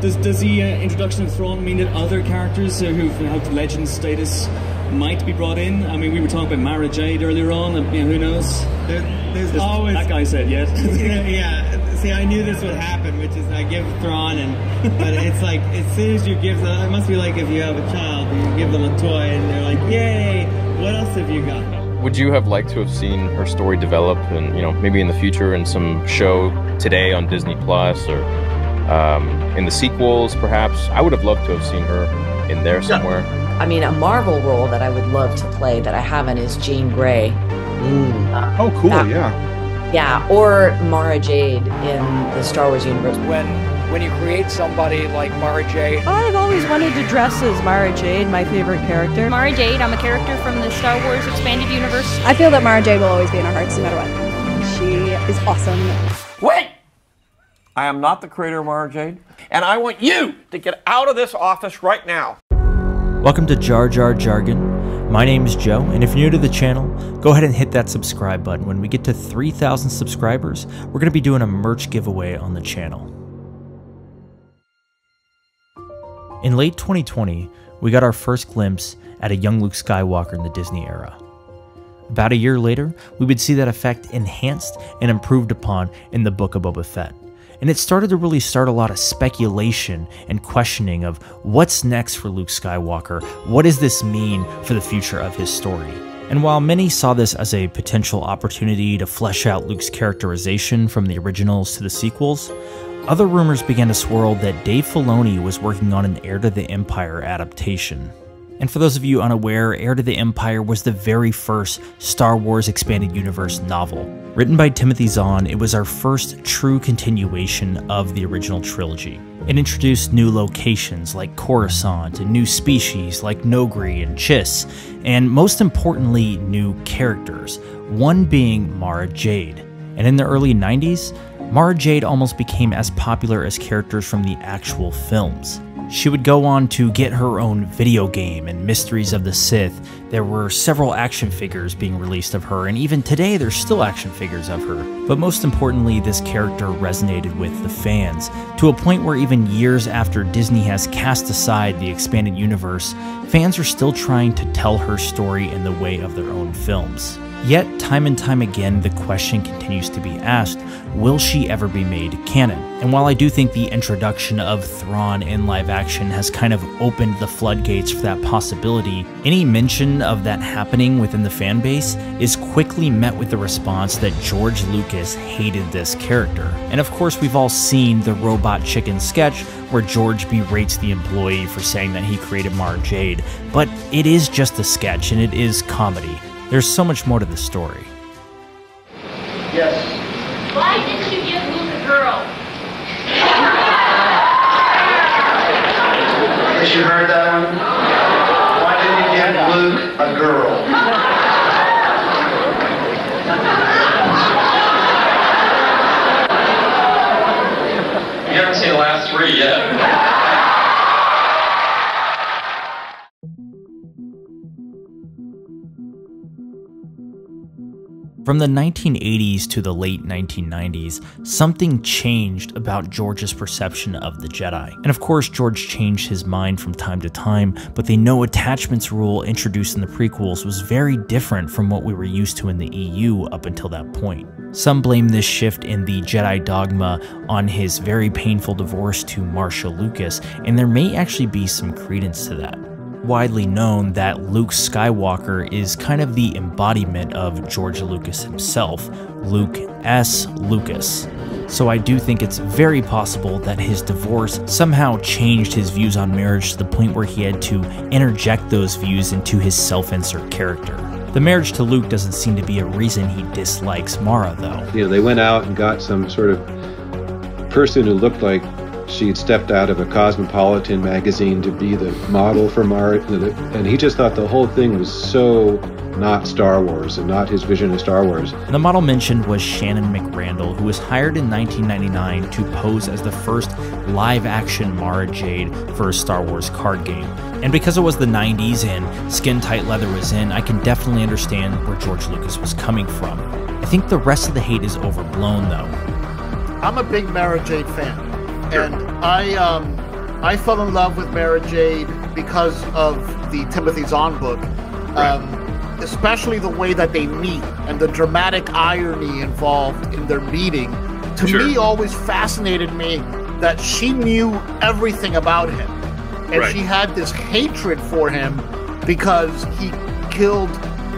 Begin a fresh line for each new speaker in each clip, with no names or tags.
Does the introduction of Thrawn mean that other characters who've had legend status might be brought in? I mean, we were talking about Mara Jade earlier on, and who knows?
Yeah. See, I knew this would happen, which is I give Thrawn, but it's like, as soon as you give them, it must be like if you have a child, you give them a toy, and they're like, yay, what else have you got?
Would you have liked to have seen her story develop, and maybe in the future in some show today on Disney Plus, or in the sequels, perhaps? I would have loved to have seen her in there somewhere.
I mean, a Marvel role that I would love to play that I haven't is Jean Grey.
Oh, cool, yeah.
Yeah, or Mara Jade in the Star Wars universe.
When you create somebody like Mara Jade...
I've always wanted to dress as Mara Jade, my favorite character.
Mara Jade, I'm a character from the Star Wars Expanded Universe.
I feel that Mara Jade will always be in our hearts no matter what. She is awesome.
Wait! I am not the creator of Mara Jade, and I want you to get out of this office right now.
Welcome to Jar Jar Jargon. My name is Joe, and if you're new to the channel, go ahead and hit that subscribe button. When we get to 3,000 subscribers, we're going to be doing a merch giveaway on the channel. In late 2020, we got our first glimpse at a young Luke Skywalker in the Disney era. About a year later, we would see that effect enhanced and improved upon in the Book of Boba Fett. And it started to really start a lot of speculation and questioning of what's next for Luke Skywalker, what does this mean for the future of his story? And while many saw this as a potential opportunity to flesh out Luke's characterization from the originals to the sequels, other rumors began to swirl that Dave Filoni was working on an Heir to the Empire adaptation. And for those of you unaware, Heir to the Empire was the very first Star Wars Expanded Universe novel. Written by Timothy Zahn, it was our first true continuation of the original trilogy. It introduced new locations like Coruscant and new species like Nogri and Chiss, and most importantly, new characters, one being Mara Jade. And in the early 90s, Mara Jade almost became as popular as characters from the actual films. She would go on to get her own video game in Mysteries of the Sith. There were several action figures being released of her, and even today there's still action figures of her. But most importantly, this character resonated with the fans, to a point where even years after Disney has cast aside the expanded universe, fans are still trying to tell her story in the way of their own films. Yet, time and time again, the question continues to be asked, will she ever be made canon? And while I do think the introduction of Thrawn in live action has kind of opened the floodgates for that possibility, any mention of that happening within the fan base is quickly met with the response that George Lucas hated this character. And of course, we've all seen the Robot Chicken sketch where George berates the employee for saying that he created Mara Jade, but it is just a sketch and it is comedy. There's so much more to the story.
Yes. Why didn't you give Luke a girl?
Guess you heard that one? Why didn't you give Luke a girl?
You haven't seen the last three yet.
From the 1980s to the late 1990s, something changed about George's perception of the Jedi. And of course, George changed his mind from time to time, but the no attachments rule introduced in the prequels was very different from what we were used to in the EU up until that point. Some blame this shift in the Jedi dogma on his very painful divorce to Marcia Lucas, and there may actually be some credence to that. Widely known that Luke Skywalker is kind of the embodiment of George Lucas himself, Luke S. Lucas. So I do think it's very possible that his divorce somehow changed his views on marriage to the point where he had to interject those views into his self-insert character. The marriage to Luke doesn't seem to be a reason he dislikes Mara, though.
You know, they went out and got some sort of person who looked like she had stepped out of a Cosmopolitan magazine to be the model for Mara, and he just thought the whole thing was so not Star Wars and not his vision of Star Wars.
The model mentioned was Shannon McRandall, who was hired in 1999 to pose as the first live-action Mara Jade for a Star Wars card game. And because it was the 90s and skin-tight leather was in, I can definitely understand where George Lucas was coming from. I think the rest of the hate is overblown, though.
I'm a big Mara Jade fan. And I fell in love with Mara Jade because of the Timothy Zahn book, especially the way that they meet and the dramatic irony involved in their meeting. To me, always fascinated me that she knew everything about him, and she had this hatred for him because he killed,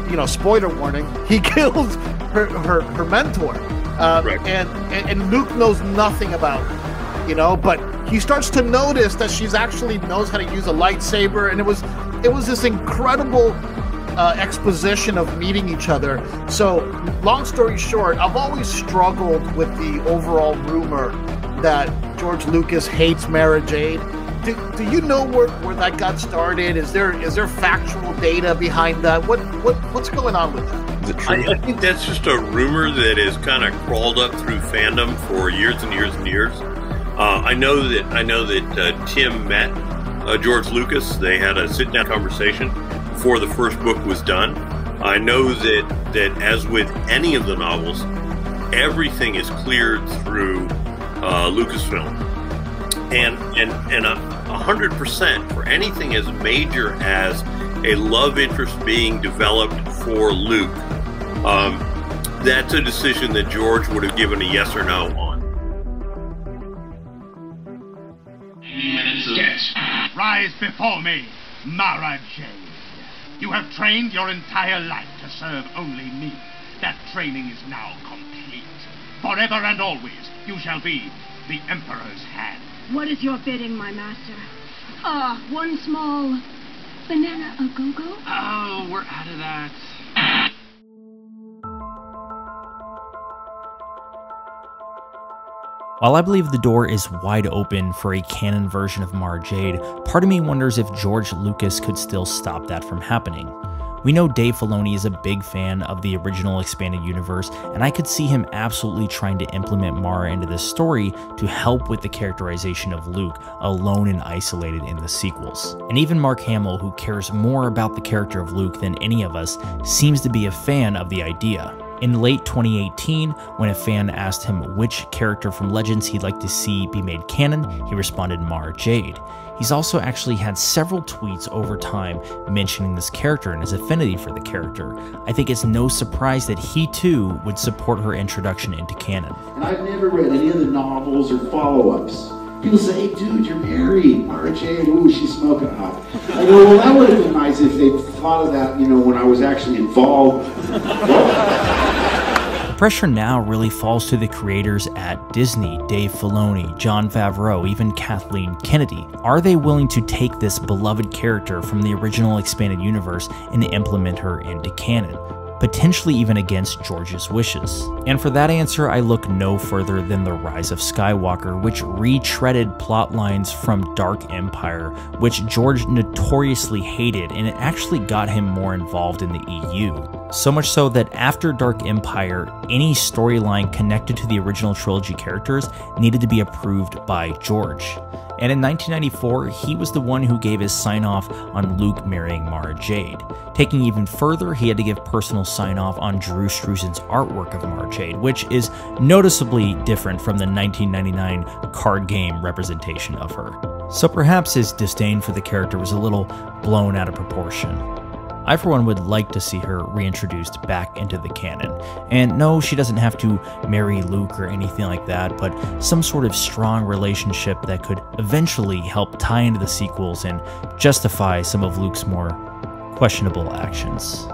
you know, spoiler warning, he killed her mentor, and Luke knows nothing about her, you know, but he starts to notice that she's actually knows how to use a lightsaber, and it was this incredible exposition of meeting each other. So, long story short, I've always struggled with the overall rumor that George Lucas hates Mara Jade. Do you know where that got started? Is there factual data behind that? What's going on with that?
Is it true?
I think that's just a rumor that has kind of crawled up through fandom for years and years and years. I know that Tim met George Lucas. They had a sit-down conversation before the first book was done. I know that as with any of the novels, everything is cleared through Lucasfilm, and 100% for anything as major as a love interest being developed for Luke. That's a decision that George would have given a yes or no on.
Yes. Rise before me, Mara Jade. You have trained your entire life to serve only me. That training is now complete. Forever and always, you shall be the Emperor's hand.
What is your bidding, my master? One small banana a go-go?
Oh, we're out of that.
While I believe the door is wide open for a canon version of Mara Jade, part of me wonders if George Lucas could still stop that from happening. We know Dave Filoni is a big fan of the original expanded universe, and I could see him absolutely trying to implement Mara into this story to help with the characterization of Luke, alone and isolated in the sequels. And even Mark Hamill, who cares more about the character of Luke than any of us, seems to be a fan of the idea. In late 2018, when a fan asked him which character from Legends he'd like to see be made canon, he responded Mara Jade. He's also actually had several tweets over time mentioning this character and his affinity for the character. I think it's no surprise that he too would support her introduction into canon.
And I've never read any of the novels or follow-ups. People say, hey dude, you're married. Mara Jade, ooh, she's smoking hot. I go, well, that would have been nice if they thought of that, you know, when I was actually involved.
The pressure now really falls to the creators at Disney, Dave Filoni, Jon Favreau, even Kathleen Kennedy. Are they willing to take this beloved character from the original expanded universe and implement her into canon? Potentially even against George's wishes. And for that answer, I look no further than The Rise of Skywalker, which retreaded plot lines from Dark Empire, which George notoriously hated, and it actually got him more involved in the EU. So much so that after Dark Empire, any storyline connected to the original trilogy characters needed to be approved by George. And in 1994, he was the one who gave his sign-off on Luke marrying Mara Jade. Taking even further, he had to give personal sign-off on Drew Struzan's artwork of Mara Jade, which is noticeably different from the 1999 card game representation of her. So perhaps his disdain for the character was a little blown out of proportion. I for one would like to see her reintroduced back into the canon. And no, she doesn't have to marry Luke or anything like that, but some sort of strong relationship that could eventually help tie into the sequels and justify some of Luke's more questionable actions.